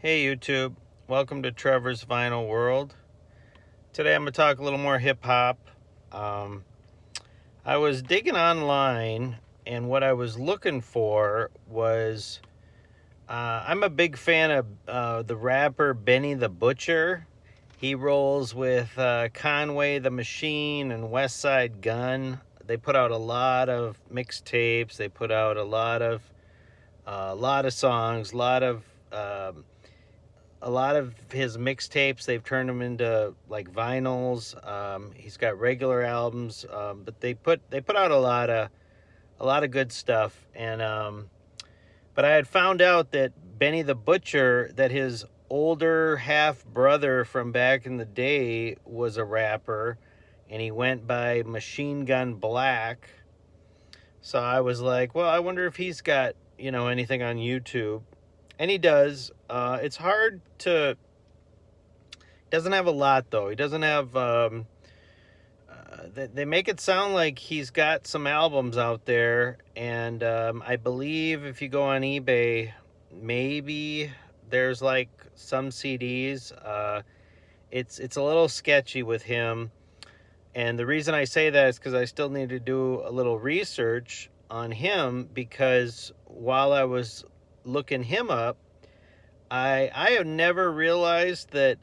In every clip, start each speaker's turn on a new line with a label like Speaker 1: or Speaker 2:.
Speaker 1: Hey YouTube, welcome to Trevor's Vinyl World. Today I'm going to talk a little more hip hop. Um, I was digging online, and what I was looking for was I'm a big fan of the rapper Benny the Butcher. He rolls with Conway the Machine and West Side Gun. They put out a lot of mixtapes. They put out a lot of songs, a lot of his mixtapes. They've turned them into like vinyls. He's got regular albums, but they put out a lot of good stuff. And but I had found out that Benny the Butcher, that his older half brother from back in the day was a rapper, and he went by Machine Gun Black. So I was like, well, I wonder if he's got anything on YouTube, and he does. It's hard to. Doesn't have a lot though. He doesn't have. They make it sound like he's got some albums out there, and I believe if you go on eBay, maybe there's like some CDs. It's a little sketchy with him, and the reason I say that is because I still need to do a little research on him, because while I was looking him up, I have never realized that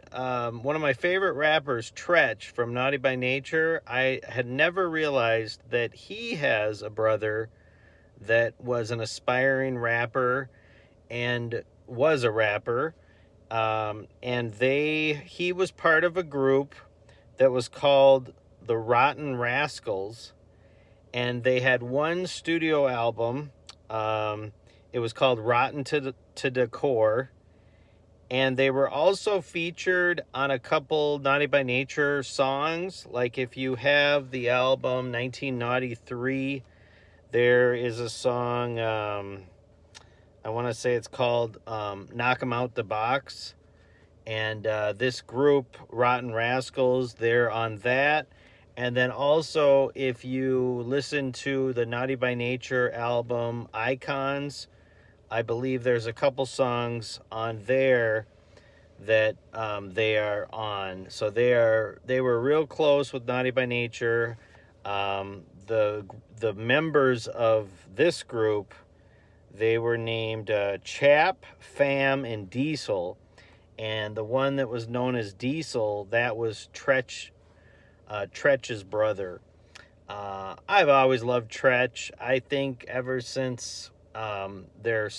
Speaker 1: one of my favorite rappers, Treach from Naughty by Nature, I had never realized that he has a brother that was an aspiring rapper and was a rapper. And he was part of a group that was called the Rottin Razkals, and they had one studio album. It was called Rotten to Decor. And they were also featured on a couple Naughty by Nature songs. Like if you have the album 1993, there is a song, I want to say it's called Knock 'Em Out the Box. And this group, Rottin Rascals, they're on that. And then also, if you listen to the Naughty by Nature album Icons, I believe there's a couple songs on there that they are on. So they were real close with Naughty by Nature. The members of this group, they were named Chap, Fam, and Diesel. And the one that was known as Diesel, that was Treach's brother. I've always loved Treach. I think ever since their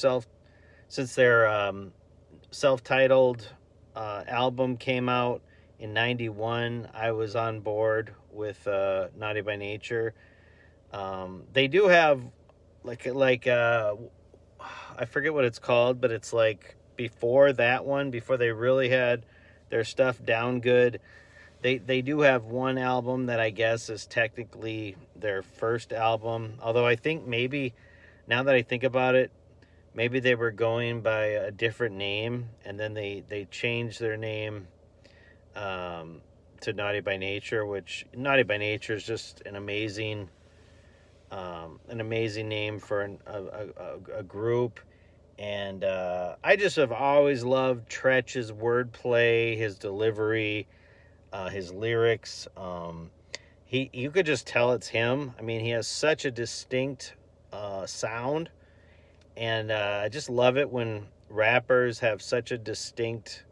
Speaker 1: self-titled album came out in 91, I was on board with Naughty by Nature. They do have like I forget what it's called, but it's like before that one, before they really had their stuff down good. They do have one album that I guess is technically their first album, although I think maybe, now that I think about it, maybe they were going by a different name, and then they changed their name to Naughty by Nature, which Naughty by Nature is just an amazing name for a group. And I just have always loved Treach's wordplay, his delivery, his lyrics. You could just tell it's him. I mean, he has such a distinct sound. And I just love it when rappers have such a distinct,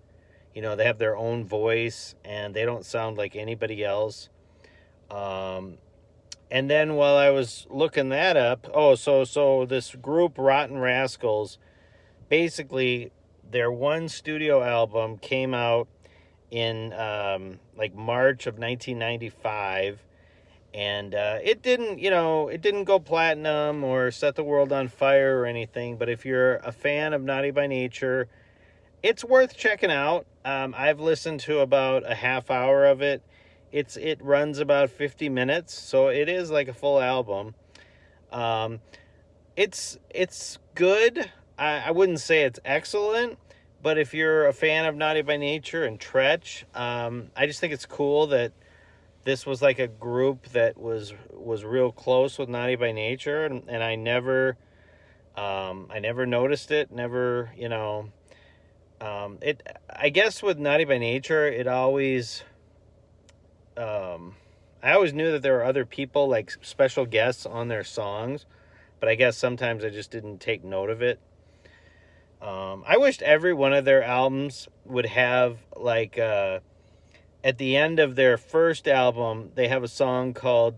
Speaker 1: they have their own voice and they don't sound like anybody else. And then while I was looking that up, so this group, Rottin Rascals, basically their one studio album came out in like March of 1995. And it didn't go platinum or set the world on fire or anything. But if you're a fan of Naughty by Nature, it's worth checking out. I've listened to about a half hour of it. It runs about 50 minutes, so it is like a full album. It's good. I wouldn't say it's excellent, but if you're a fan of Naughty by Nature and Treach, I just think it's cool that this was like a group that was real close with Naughty by Nature, and I never noticed it. Never, I guess with Naughty by Nature, it always, I always knew that there were other people, like special guests on their songs, but I guess sometimes I just didn't take note of it. I wished every one of their albums would have, like, at the end of their first album, they have a song called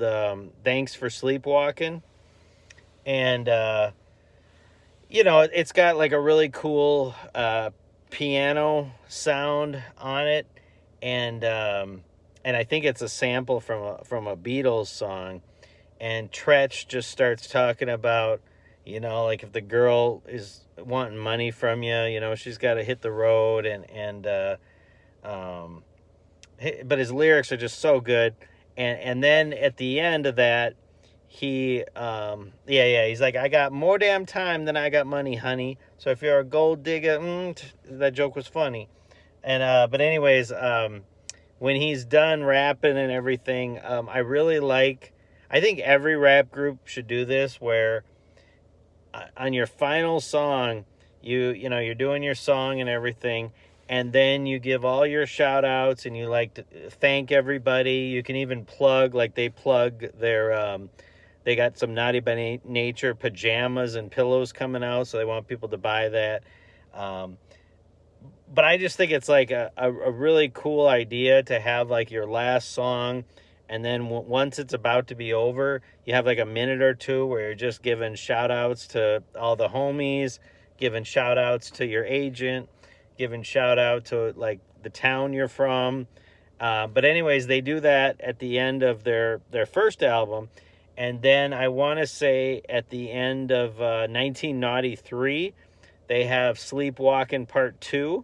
Speaker 1: Thanks for Sleepwalking. And, it's got like a really cool piano sound on it. And I think it's a sample from a Beatles song. And Treach just starts talking about, like if the girl is wanting money from you, she's got to hit the road, um, but his lyrics are just so good. And then at the end of that, he's like, I got more damn time than I got money, honey. So if you're a gold digger, that joke was funny. And but anyways, when he's done rapping and everything, I really like. I think every rap group should do this, where on your final song, you're doing your song and everything, and then you give all your shout outs and you like to thank everybody. You can even plug, like they plug their they got some Naughty by Nature pajamas and pillows coming out, so they want people to buy that. But I just think it's like a really cool idea to have like your last song, and then once it's about to be over, you have like a minute or two where you're just giving shout outs to all the homies, giving shout outs to your agent, giving shout out to like the town you're from. But anyways, they do that at the end of their first album. And then I want to say at the end of 1993, they have Sleepwalking Part 2.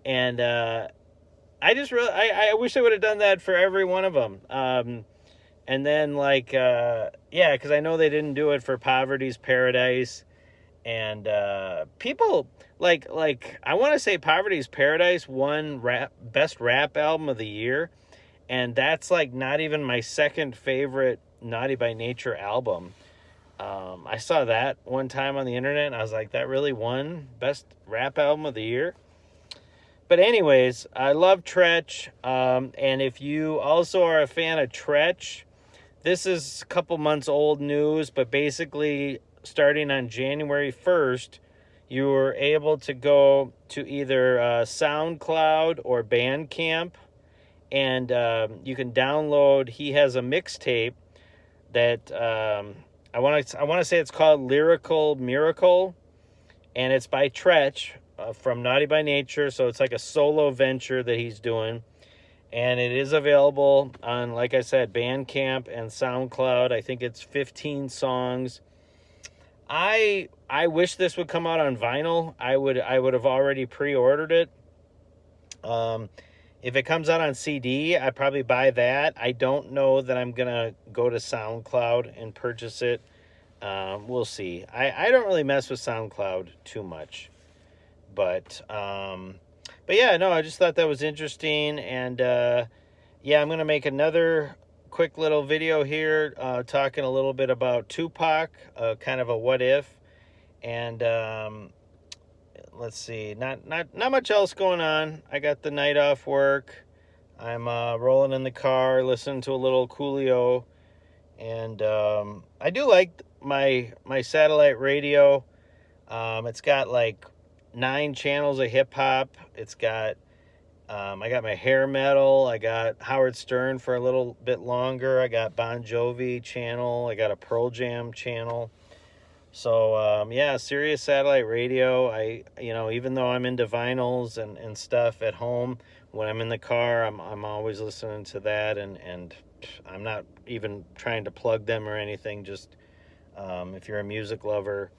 Speaker 1: And I just really, I wish I would have done that for every one of them. And then like, yeah, because I know they didn't do it for Poverty's Paradise. And people like I want to say Poverty's Paradise won best rap album of the year. And that's like not even my second favorite Naughty by Nature album. I saw that one time on the internet and I was like, that really won best rap album of the year. But anyways, I love Treach. And if you also are a fan of Treach, this is a couple months old news, but basically starting on January 1st, you were able to go to either SoundCloud or Bandcamp, and you can download. He has a mixtape that I want to say it's called Lyrical Miracle, and it's by Treach from Naughty by Nature. So it's like a solo venture that he's doing, and it is available on, like I said, Bandcamp and SoundCloud. I think it's 15 songs. I wish this would come out on vinyl. I would have already pre-ordered it. If it comes out on CD, I'd probably buy that. I don't know that I'm gonna go to SoundCloud and purchase it. We'll see. I don't really mess with SoundCloud too much, but yeah, no, I just thought that was interesting, and yeah, I'm gonna make another quick little video here talking a little bit about Tupac, kind of a what if, and let's see, not much else going on. I got the night off work. I'm rolling in the car, listening to a little Coolio, and I do like my satellite radio. It's got like 9 channels of hip hop. It's got I got my hair metal. I got Howard Stern for a little bit longer. I got Bon Jovi channel. I got a Pearl Jam channel. So yeah, Sirius satellite radio. Even though I'm into vinyls and stuff at home, when I'm in the car, I'm always listening to that, and I'm not even trying to plug them or anything. Just if you're a music lover,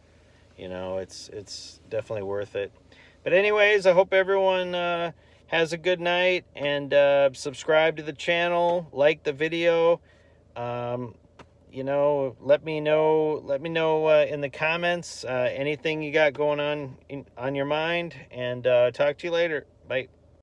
Speaker 1: it's definitely worth it. But anyways, I hope everyone has a good night, and subscribe to the channel, like the video. Let me know in the comments anything you got going on your mind, and talk to you later. Bye.